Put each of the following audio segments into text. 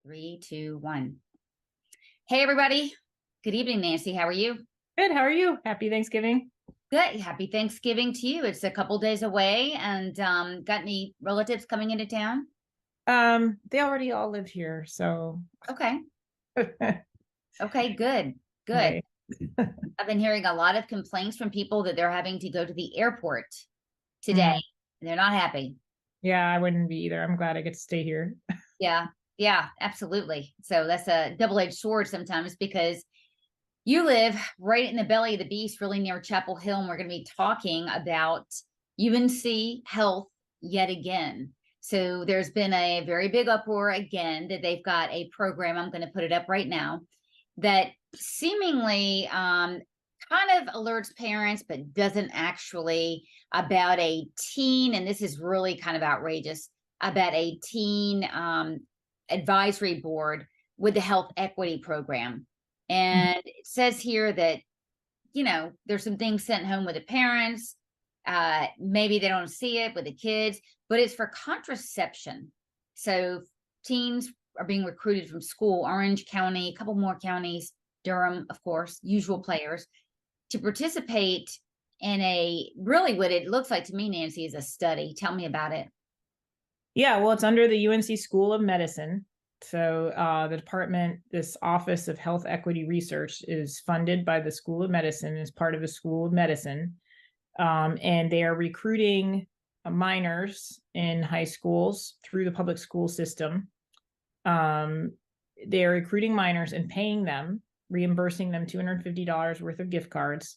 Three, two, one. Hey, everybody. Good evening, Nancy. How are you? Good. How are you? Happy Thanksgiving. Good. Happy Thanksgiving to you. It's a couple days away, and got any relatives coming into town? They already all live here, so Okay. Okay. Good. Good. right. I've been hearing a lot of complaints from people that they're having to go to the airport today, Mm, and they're not happy. yeah, I wouldn't be either. I'm glad I get to stay here. Yeah. Yeah. Absolutely. So that's a double-edged sword sometimes because you live right in the belly of the beast, really near Chapel Hill, and we're going to be talking about UNC Health yet again. So there's been a very big uproar again that they've got a program. I'm going to put it up right now that seemingly kind of alerts parents, but doesn't actually about a teen. And this is really kind of outrageous about a teen advisory board with the health equity program. Mhm. And it says here that, there's some things sent home with the parents. Maybe they don't see it with the kids, but it's for contraception. So teens are being recruited from school, Orange County, a couple more counties, Durham, of course, usual players, to participate in a really what it looks like to me, Nancy, is a study. Tell me about it. Yeah, well, it's under the UNC School of Medicine. So the department, this Office of Health Equity Research, is funded by the School of Medicine as part of the School of Medicine. And they are recruiting minors in high schools through the public school system. Um, they are recruiting minors and paying them, reimbursing them $250 worth of gift cards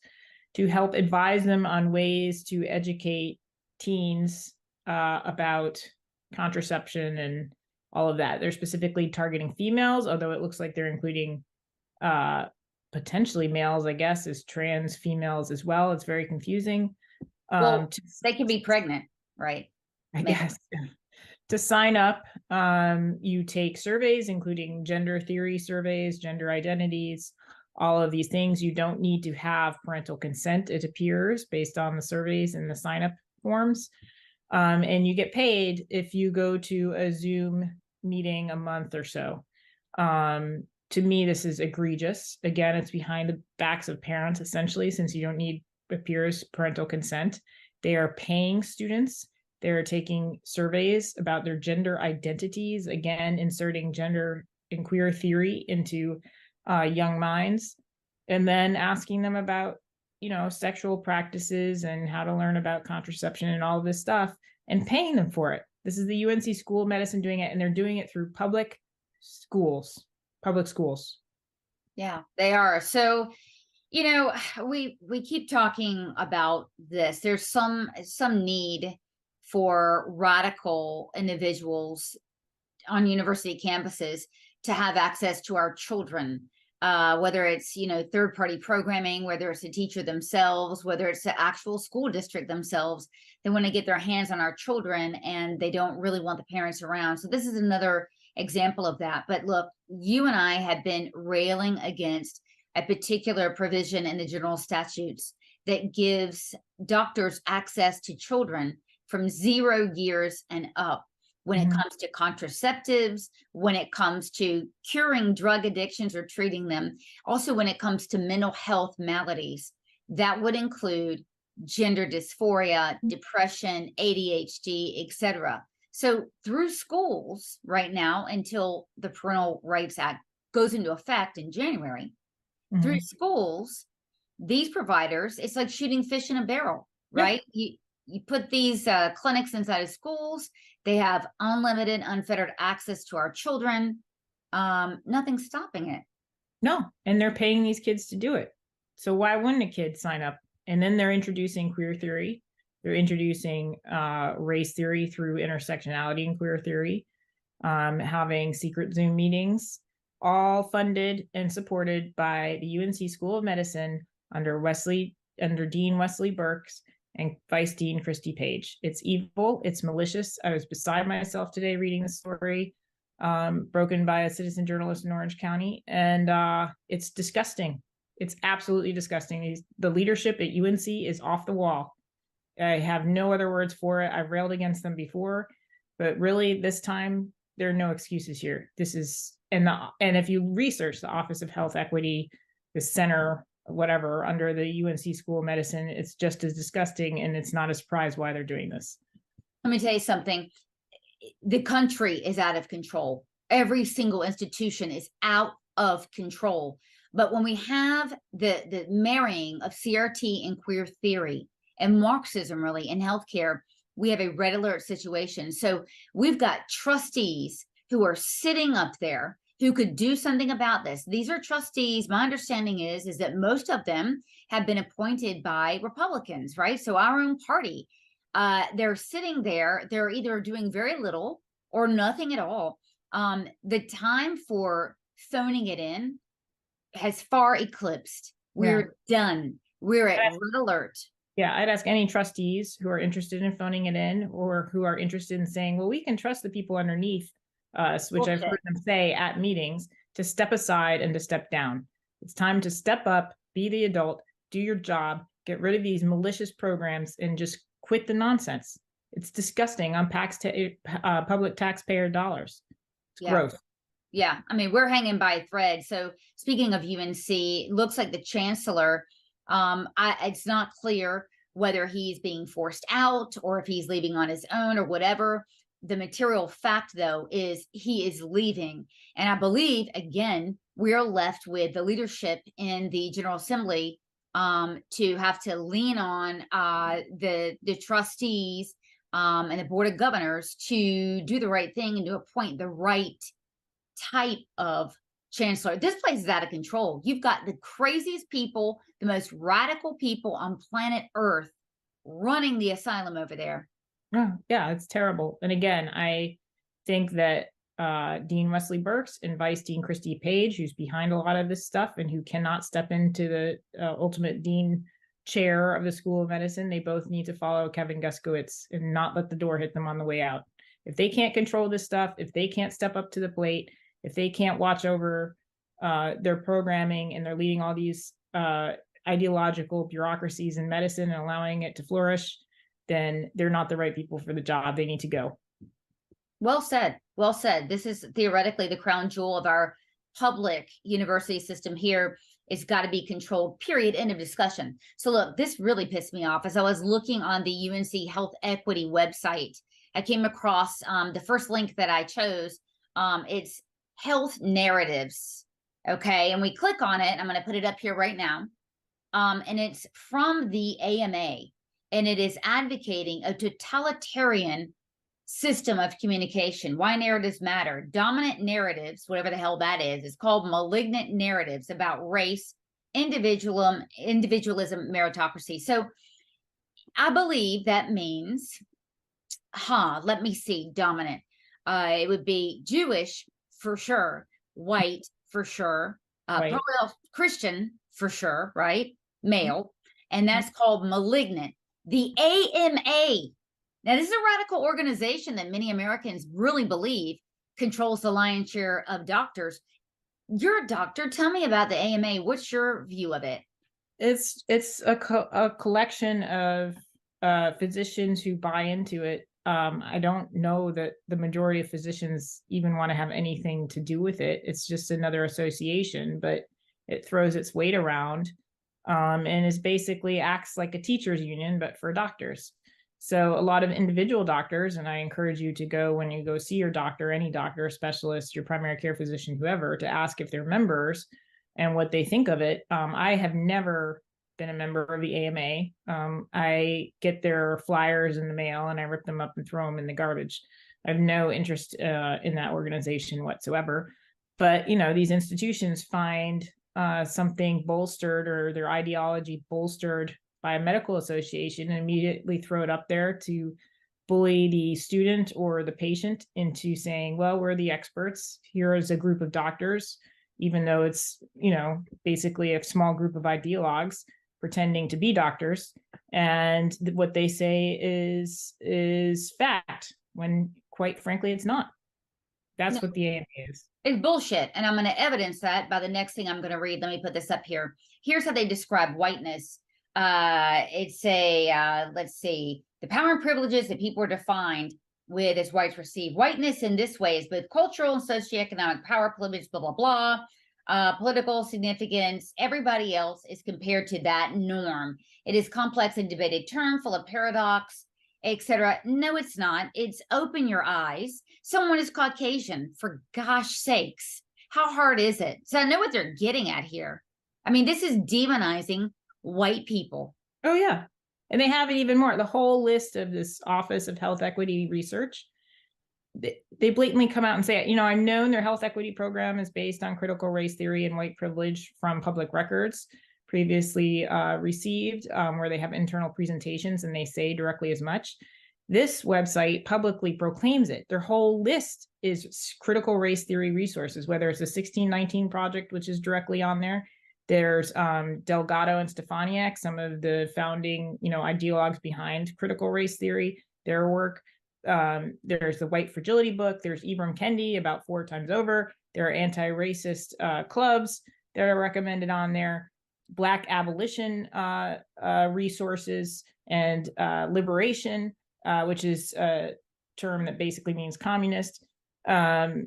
to help advise them on ways to educate teens about contraception and all of that. They're specifically targeting females, although it looks like they're including uh, potentially males, I guess, as trans females as well. It's very confusing. Well, To, they can be pregnant, right? I Maybe. guess to sign up, you take surveys, including gender theory surveys, gender identities, all of these things. You don't need to have parental consent, it appears, based on the surveys and the sign up forms. And you get paid if you go to a Zoom meeting a month or so. To me, this is egregious. Again, it's behind the backs of parents, essentially, since you don't need, appears, parental consent. They are paying students. They're taking surveys about their gender identities, again, inserting gender and queer theory into young minds, and then asking them about, sexual practices and how to learn about contraception and all of this stuff and paying them for it. This is the UNC School of Medicine doing it, and they're doing it through schools, public schools. Yeah, they are. So, we keep talking about this. There's some need for radical individuals on university campuses to have access to our children, whether it's third party programming, whether it's the teacher themselves, whether it's the actual school district themselves. They want to get their hands on our children, and they don't really want the parents around. So this is another example of that. But look, you and I have been railing against a particular provision in the general statutes that gives doctors access to children from 0 years and up when it Mhm. comes to contraceptives, when it comes to curing drug addictions or treating them, also when it comes to mental health maladies. That would include gender dysphoria, depression, ADHD, etc. So through schools right now, until the Parental Rights Act goes into effect in January, through Mhm. schools, these providers, it's like shooting fish in a barrel, Yeah. right? You put these clinics inside of schools. They have unlimited, unfettered access to our children. Nothing's stopping it. No, and they're paying these kids to do it. So why wouldn't a kid sign up? And then they're introducing queer theory. They're introducing race theory through intersectionality and queer theory, having secret Zoom meetings, all funded and supported by the UNC School of Medicine under Dean Wesley Burks and Vice Dean Christy Page. It's evil. It's malicious. I was beside myself today reading the story, broken by a citizen journalist in Orange County, and it's disgusting. It's absolutely disgusting. The leadership at UNC is off the wall. I have no other words for it. I've railed against them before, but really this time there are no excuses here. This is, and if you research the Office of Health Equity, the center, whatever, under the UNC School of Medicine, it's just as disgusting, and it's not a surprise why they're doing this. Let me tell you something. The country is out of control. Every single institution is out of control. But when we have the marrying of CRT and queer theory and Marxism, really, in healthcare, we have a red alert situation. So we've got trustees who are sitting up there who could do something about this. These are trustees. My understanding is that most of them have been appointed by Republicans, right? So our own party. They're sitting there. They're either doing very little or nothing at all. The time for phoning it in has far eclipsed. We're done. We're at red alert. Yeah, I'd ask any trustees who are interested in phoning it in, or who are interested in saying, well, we can trust the people underneath us, which I've heard them say at meetings, to step aside and to step down. It's time to step up, be the adult, do your job, get rid of these malicious programs, and just quit the nonsense. It's disgusting on public taxpayer dollars. It's gross. Yeah, I mean, we're hanging by a thread. So speaking of UNC, it looks like the chancellor, it's not clear whether he's being forced out or if he's leaving on his own or whatever. The material fact, though, is he is leaving. And I believe, again, we're left with the leadership in the General Assembly to have to lean on the trustees and the Board of Governors to do the right thing and to appoint the right type of chancellor. This place is out of control. You've got the craziest people, the most radical people on planet Earth running the asylum over there. Yeah, it's terrible. And again, I think that Dean Wesley Burks and Vice Dean Christy Page, who's behind a lot of this stuff and who cannot step into the ultimate dean chair of the School of Medicine, they both need to follow Kevin Guskowitz and not let the door hit them on the way out. If they can't control this stuff, if they can't step up to the plate, if they can't watch over their programming, and they're leading all these ideological bureaucracies in medicine and allowing it to flourish, then they're not the right people for the job. They need to go. Well said. Well said. This is theoretically the crown jewel of our public university system here. It's got to be controlled, period, end of discussion. So look, this really pissed me off. As I was looking on the UNC Health Equity website, I came across the first link that I chose. It's health narratives. Okay. And we click on it. I'm going to put it up here right now. And it's from the AMA, and it is advocating a totalitarian system of communication. Why narratives matter. Dominant narratives, whatever the hell that is called malignant narratives about race, individualism, meritocracy. So I believe that means, let me see, dominant. It would be Jewish for sure, white for sure, probably Christian for sure, right? Male. And that's called malignant. The AMA. Now, this is a radical organization that many Americans really believe controls the lion's share of doctors. You're a doctor. Tell me about the AMA. What's your view of it? It's a collection of physicians who buy into it. I don't know that the majority of physicians even want to have anything to do with it. It's just another association, but it throws its weight around, and is basically acts like a teachers union, but for doctors. So a lot of individual doctors, and I encourage you to go, when you go see your doctor, any doctor, specialist, your primary care physician, whoever, to ask if they're members and what they think of it. I have never been a member of the AMA. I get their flyers in the mail and I rip them up and throw them in the garbage. I have no interest in that organization whatsoever. But, these institutions find something bolstered, or their ideology bolstered by a medical association, and immediately throw it up there to bully the student or the patient into saying, well, we're the experts. Here is a group of doctors, even though it's, basically a small group of ideologues pretending to be doctors. And what they say is fact, when quite frankly, it's not. That's what the AMA is. It's bullshit. And I'm going to evidence that by the next thing I'm going to read. Let me put this up here. Here's how they describe whiteness. It's let's see, the power and privileges that people are defined with as whites receive whiteness in this way is both cultural and socioeconomic power, privilege, blah, blah, blah. Political significance, everybody else is compared to that norm. It is complex and debated term, full of paradox, etc. No, it's not. It's open your eyes. Someone is Caucasian, for gosh sakes. How hard is it? So I know what they're getting at here. I mean, this is demonizing white people. Oh, yeah. And they have it even more. The whole list of this Office of Health Equity Research, they blatantly come out and say, you know, I've known their health equity program is based on critical race theory and white privilege from public records previously received, where they have internal presentations and they say directly as much. This website publicly proclaims it. Their whole list is critical race theory resources, whether it's the 1619 project, which is directly on there. There's Delgado and Stefaniak, some of the founding, you know, ideologues behind critical race theory, their work. There's the White Fragility book. There's Ibram Kendi about 4 times over. There are anti-racist clubs that are recommended on there. Black abolition resources and liberation, which is a term that basically means communist. All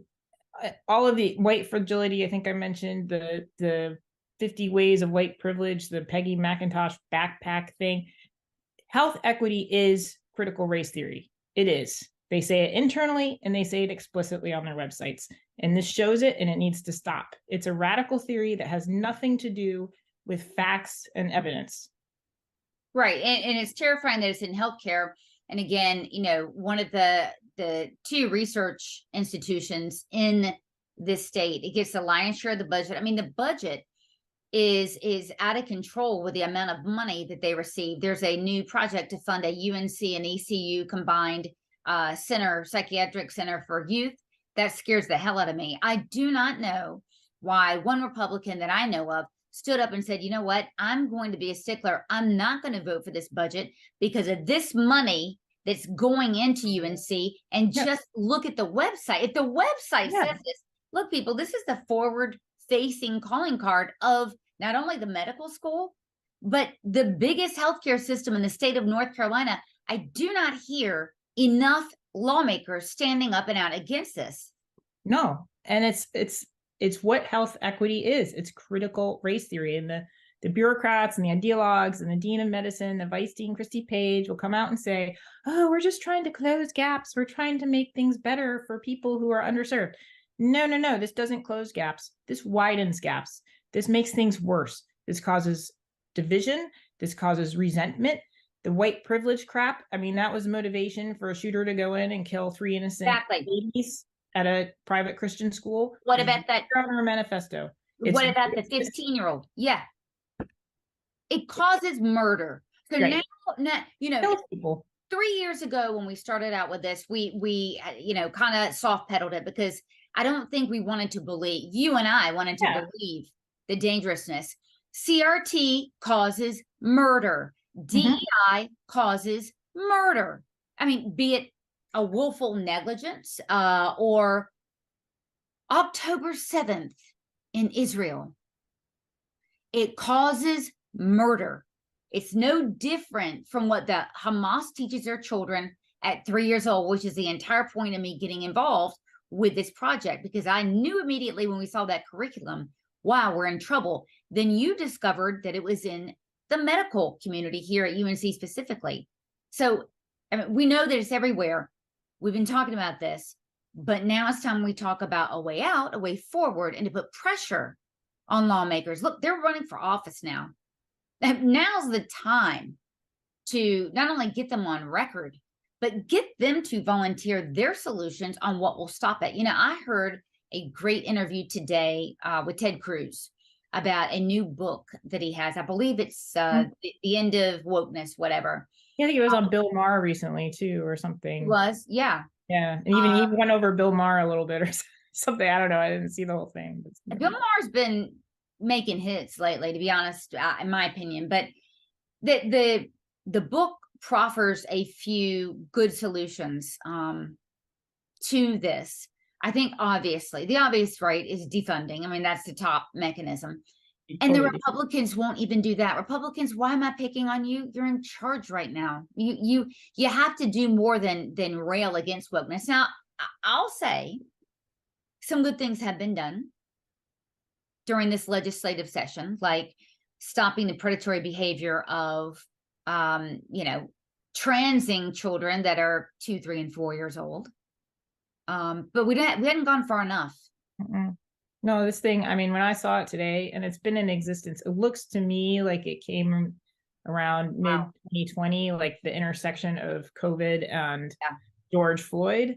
of the white fragility, I think I mentioned the 50 ways of white privilege, the Peggy McIntosh backpack thing. Health equity is critical race theory. It is. They say it internally and they say it explicitly on their websites. And this shows it, and it needs to stop. It's a radical theory that has nothing to do with facts and evidence. Right. And it's terrifying that it's in healthcare. And again, you know, one of the 2 research institutions in this state, it gets the lion's share of the budget. I mean, the budget is out of control with the amount of money that they receive. There's a new project to fund a UNC and ECU combined psychiatric center for youth. That scares the hell out of me. I do not know why one Republican that I know of stood up and said, you know what, I'm going to be a stickler. I'm not going to vote for this budget because of this money that's going into UNC. And just look at the website. If the website says this, look, people, this is the forward facing calling card of not only the medical school, but the biggest healthcare system in the state of North Carolina. I do not hear enough lawmakers standing up and out against this. No, and it's what health equity is. It's critical race theory, and the bureaucrats and the ideologues and the dean of medicine, the vice dean Christy Page, will come out and say, "Oh, we're just trying to close gaps. We're trying to make things better for people who are underserved." No, no, no. This doesn't close gaps. This widens gaps. This makes things worse. This causes division. This causes resentment. The white privilege crap. I mean, that was motivation for a shooter to go in and kill 3 innocent babies at a private Christian school. What about that governor manifesto? What about the 15-year-old? Yeah. It causes murder. So now, you know, kills people. 3 years ago when we started out with this, we you know, kind of soft pedaled it because I don't think we wanted to believe, you and I wanted to believe the dangerousness. CRT causes murder. DEI causes murder. I mean, be it a willful negligence or October 7th in Israel. It causes murder. It's no different from what the Hamas teaches their children at 3 years old, which is the entire point of me getting involved with this project, because I knew immediately when we saw that curriculum, wow, we're in trouble. Then you discovered that it was in the medical community here at UNC specifically. So I mean, we know that it's everywhere. We've been talking about this, but now it's time we talk about a way out, a way forward, and to put pressure on lawmakers. Look, they're running for office now. Now's the time to not only get them on record, but get them to volunteer their solutions on what will stop it. You know, I heard a great interview today with Ted Cruz about a new book that he has. I believe it's the End of Wokeness, whatever. Yeah, I think it was on Bill Maher recently too, or something. It was, yeah. Yeah, and even he went over Bill Maher a little bit or something. I don't know. I didn't see the whole thing. But Bill Maher's been making hits lately, to be honest, in my opinion. But the book proffers a few good solutions to this. I think obviously the obvious right is defunding. I mean, that's the top mechanism. He And the totally. Republicans won't even do that. Republicans, why am I picking on you? You're in charge right now. You have to do more than rail against wokeness. Now, I'll say some good things have been done during this legislative session, like stopping the predatory behavior of transing children that are 2, 3, and 4 years old. But we hadn't gone far enough. Mm-mm. No, this thing, I mean, when I saw it today, and it's been in existence, it looks to me like it came around mid 2020, like the intersection of COVID and George Floyd,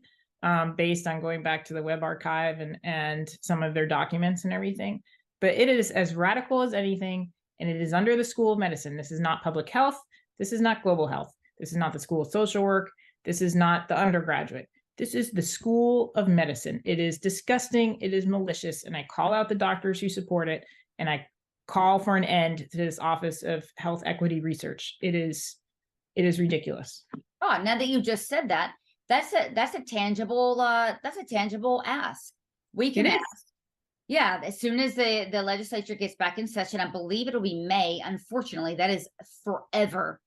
based on going back to the web archive and some of their documents and everything. But it is as radical as anything, and it is under the School of Medicine. This is not public health. This is not global health. This is not the School of Social Work. This is not the undergraduate. This is the School of Medicine. It is disgusting. It is malicious. And I call out the doctors who support it. And I call for an end to this Office of Health Equity Research. It is ridiculous. Oh, now that you just said that, that's a tangible ask. We can ask. Yeah, as soon as the legislature gets back in session, I believe it'll be May. Unfortunately, that is forever.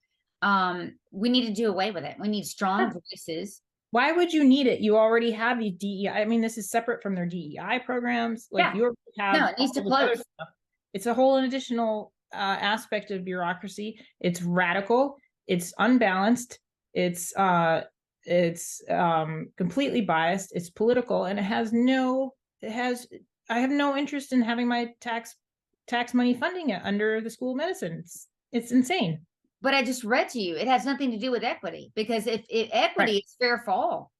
We need to do away with it. We need strong voices. Why would you need it? You already have these DEI. I mean, this is separate from their DEI programs. Like you have no, it needs to close. It's a whole additional aspect of bureaucracy. It's radical. It's unbalanced. It's completely biased. It's political, and I have no interest in having my tax money funding it under the School of Medicine. It's insane. But I just read to you, it has nothing to do with equity, because if equity is fair for all.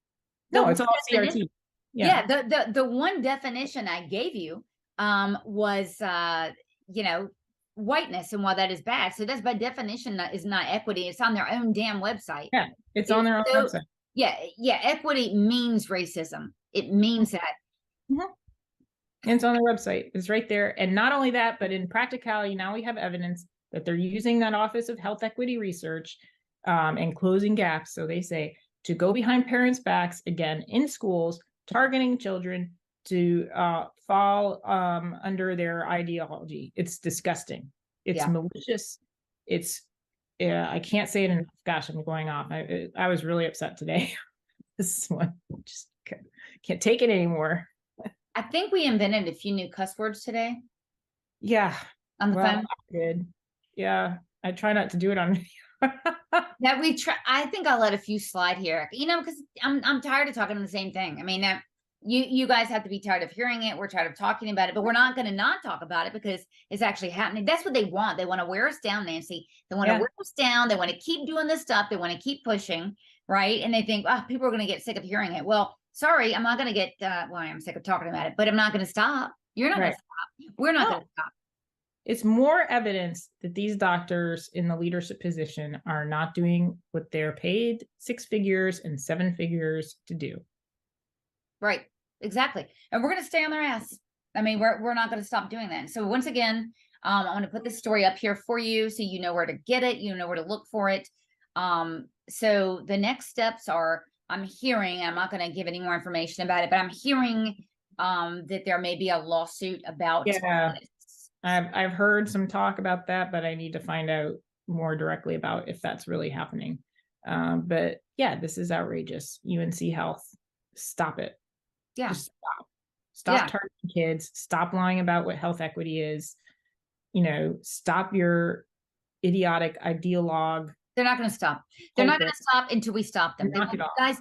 No, it's all CRT. Yeah. The one definition I gave you was whiteness, and while that is bad, so that's by definition is not equity. It's on their own damn website. Yeah, it's on their own website. Yeah, equity means racism. It means that. Mm-hmm. And it's on their website. It's right there. And not only that, but in practicality, now we have evidence that they're using that Office of Health Equity Research and closing gaps, so they say, to go behind parents' backs, again, in schools, targeting children to fall under their ideology. It's disgusting. It's malicious. I can't say it enough. Gosh, I'm going off. I was really upset today. This one, just can't take it anymore. I think we invented a few new cuss words today. Yeah. On the phone? I did. Yeah. I try not to do it on video. Yeah, we try. I think I'll let a few slide here, because I'm tired of talking the same thing. I mean, you guys have to be tired of hearing it. We're tired of talking about it, but we're not going to not talk about it because it's actually happening. That's what they want. They want to wear us down, Nancy. They want to wear us down. They want to keep doing this stuff. They want to keep pushing, right? And they think, oh, people are going to get sick of hearing it. Well, sorry, I'm not going to get, I'm sick of talking about it, but I'm not going to stop. You're not going to stop. We're not going to stop. It's more evidence that these doctors in the leadership position are not doing what they're paid 6 figures and 7 figures to do. Right. Exactly. And we're going to stay on their ass. I mean, we're not going to stop doing that. So once again, I'm going to put this story up here for you so you know where to get it. You know where to look for it. So the next steps are, I'm hearing, I'm not going to give any more information about it, but I'm hearing that there may be a lawsuit about this. I've heard some talk about that, but I need to find out more directly about if that's really happening. But yeah, this is outrageous. UNC Health, stop it. Yeah. Just stop targeting kids. Stop lying about what health equity is. Stop your idiotic ideologue. They're not going to stop. They're not going to stop until we stop them. Guys,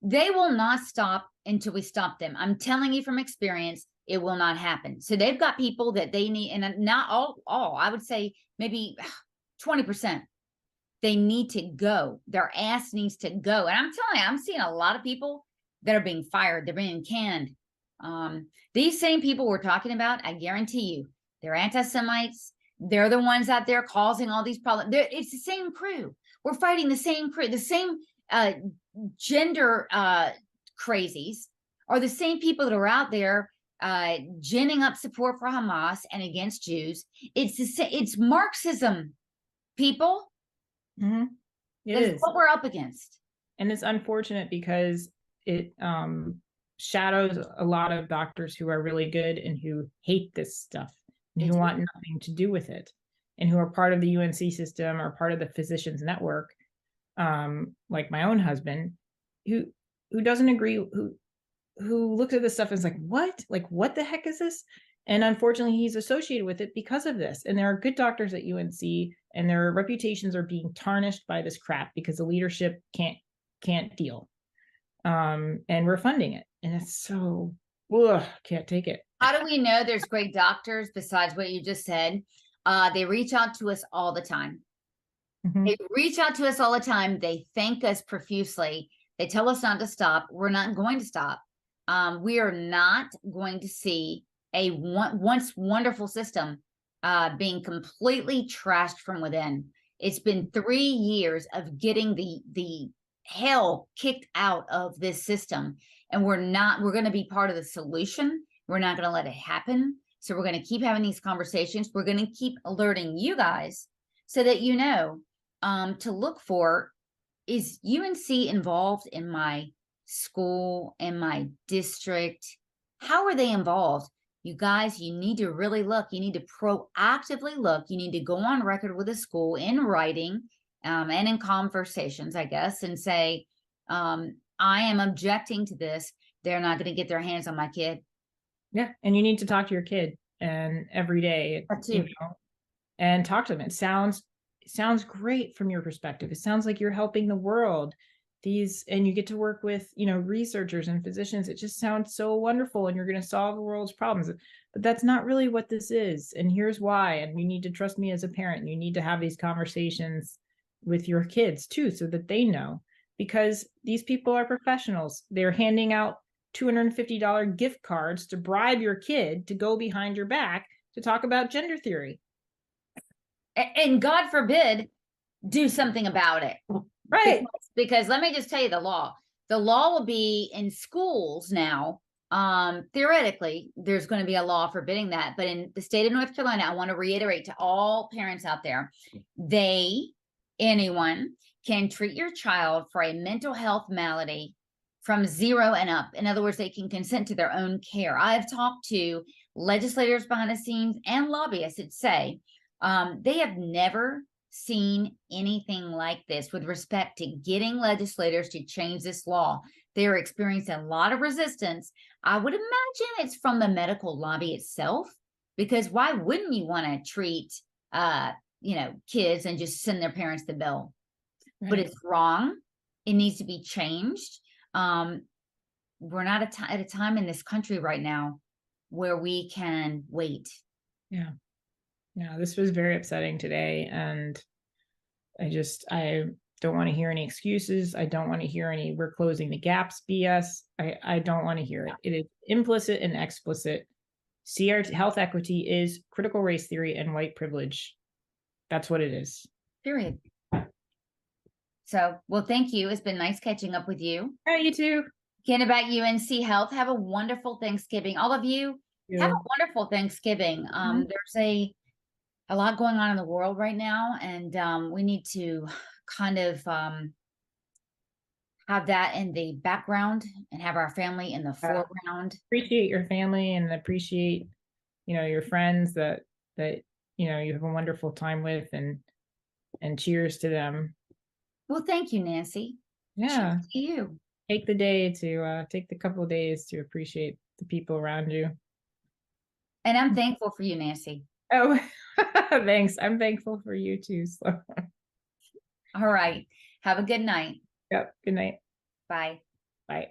they will not stop until we stop them. I'm telling you from experience, it will not happen. So they've got people that they need, and not all, I would say maybe 20%. They need to go. Their ass needs to go. And I'm telling you, I'm seeing a lot of people that are being fired. They're being canned. These same people we're talking about, I guarantee you, they're anti-Semites. They're the ones out there causing all these problems. It's the same crew. We're fighting the same crew. The same gender crazies are the same people that are out there ginning up support for Hamas and against Jews. It's Marxism, people. Mm-hmm. That's what we're up against. And it's unfortunate because it shadows a lot of doctors who are really good and who hate this stuff. and They who do. want nothing to do with it, and who are part of the UNC system or part of the physicians network, like my own husband, who doesn't agree, who looks at this stuff and is like, what? Like, what the heck is this? And unfortunately, he's associated with it because of this. And there are good doctors at UNC, and their reputations are being tarnished by this crap because the leadership can't deal. And we're funding it, and it's so, ugh, can't take it. How do we know there's great doctors besides what you just said? They reach out to us all the time. Mhm. They reach out to us all the time. They thank us profusely. They tell us not to stop. We're not going to stop. We are not going to see a once wonderful system being completely trashed from within. It's been 3 years of getting the hell kicked out of this system, and we're going to be part of the solution. We're not going to let it happen. So we're going to keep having these conversations. We're going to keep alerting you guys so that you know to look for, is UNC involved in my school, in my district? How are they involved? You guys, you need to really look. You need to proactively look. You need to go on record with the school in writing and in conversations, I guess, and say, I am objecting to this. They're not going to get their hands on my kid. Yeah, and you need to talk to your kid and every day, That too. and talk to them. It sounds great from your perspective. It sounds like you're helping the world. And you get to work with, researchers and physicians. It just sounds so wonderful, and you're going to solve the world's problems. But that's not really what this is. And here's why. And you need to trust me as a parent. You need to have these conversations with your kids too, so that they know, because these people are professionals. They're handing out $250 gift cards to bribe your kid to go behind your back to talk about gender theory. And God forbid, do something about it. Right. Because let me just tell you the law will be in schools now. Theoretically, there's going to be a law forbidding that, but in the state of North Carolina, I want to reiterate to all parents out there, anyone can treat your child for a mental health malady from 0 and up. In other words, they can consent to their own care. I've talked to legislators behind the scenes and lobbyists that say they have never seen anything like this with respect to getting legislators to change this law. They're experiencing a lot of resistance. I would imagine it's from the medical lobby itself, because why wouldn't you want to treat kids and just send their parents the bill? Right. But it's wrong. It needs to be changed. We're not at a time in this country right now where we can wait. Yeah. This was very upsetting today, and I don't want to hear any excuses. I don't want to hear any "we're closing the gaps" BS. I don't want to hear it. It is implicit and explicit. CRT, health equity, is critical race theory and white privilege. That's what it is. Period. So, well, thank you. It's been nice catching up with you. Yeah, you too. Again, about UNC Health. Have a wonderful Thanksgiving. All of you, have a wonderful Thanksgiving. There's a lot going on in the world right now, and we need to kind of have that in the background and have our family in the foreground. Appreciate your family, and appreciate your friends that you have a wonderful time with, and cheers to them. Well, thank you, Nancy. Yeah. Cheers to you. Take the couple of days to appreciate the people around you. And I'm thankful for you, Nancy. Oh, thanks. I'm thankful for you too, Sloan. All right. Have a good night. Yep. Good night. Bye. Bye.